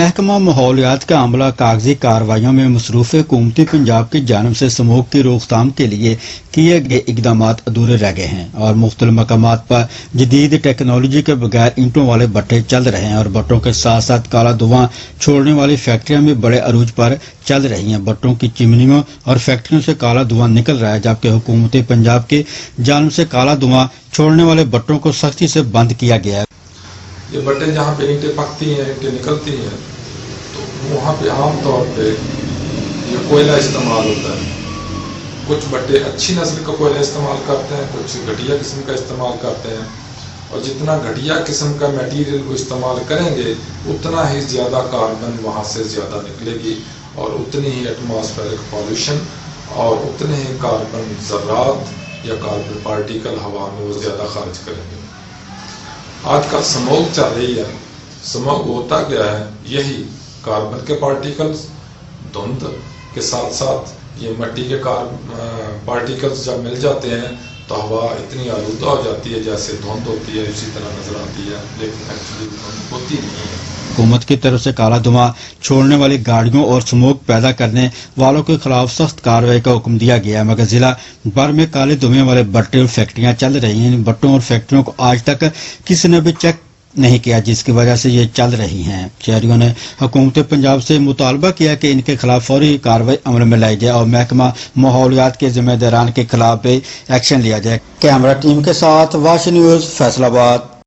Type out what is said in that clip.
محکمہ ماحولیات کا عملہ کاغذی کارروائیوں میں مصروف حکومتی پنجاب کی جانب سے اسموگ کی روک تھام کے لیے کیے گئے اقدامات ادھورے رہ گئے ہیں اور مختلف مقامات پر جدید ٹیکنالوجی کے بغیر اینٹوں والے بٹے چل رہے ہیں اور بٹوں کے ساتھ ساتھ کالا دھواں چھوڑنے والی فیکٹریاں بھی بڑے عروج پر چل رہی ہیں۔ بٹوں کی چمنیوں اور فیکٹریوں سے کالا دھواں نکل رہا ہے، جبکہ حکومت پنجاب کی جانب سے کالا دھواں چھوڑنے والے بٹوں کو سختی سے بند کیا گیا ہے۔ یہ بٹیں جہاں پہ اینٹیں پکتی ہیں، اینٹیں نکلتی ہیں، تو وہاں پہ عام طور پہ یہ کوئلہ استعمال ہوتا ہے۔ کچھ بٹے اچھی نسل کا کوئلہ استعمال کرتے ہیں، کچھ گھٹیا قسم کا استعمال کرتے ہیں، اور جتنا گھٹیا قسم کا میٹیریل کو استعمال کریں گے اتنا ہی زیادہ کاربن وہاں سے زیادہ نکلے گی اور اتنی ہی ایٹماسفیرک پالوشن اور اتنے ہی کاربن ذرات یا کاربن پارٹیکل ہوا میں وہ زیادہ خارج کریں گے۔ آج کل سموگ چل رہی ہے، سموگ ہوتا کیا ہے؟ یہی کاربن کے پارٹیکلز، دھند کے ساتھ ساتھ یہ مٹی کے پارٹیکلز جب مل جاتے ہیں تو ہوا اتنی آلودہ ہو جاتی ہے جیسے دھند ہوتی ہے، اسی طرح نظر آتی ہے، لیکن ایکچولی دھند ہوتی نہیں ہے۔ حکومت کی طرف سے کالا دھواں چھوڑنے والی گاڑیوں اور اسموگ پیدا کرنے والوں کے خلاف سخت کارروائی کا حکم دیا گیا ہے، مگر ضلع بھر میں کالے دھوئیں والے بٹے اور فیکٹریاں چل رہی ہیں۔ ان بٹوں اور فیکٹریوں کو آج تک کسی نے بھی چیک نہیں کیا، جس کی وجہ سے یہ چل رہی ہیں۔ شہریوں نے حکومت پنجاب سے مطالبہ کیا کہ ان کے خلاف فوری کارروائی عمل میں لائی جائے اور محکمہ ماحولیات کے ذمہ داران کے خلاف بھی ایکشن لیا جائے۔ کیمرہ ٹیم کے ساتھ واش نیوز، فیصل آباد۔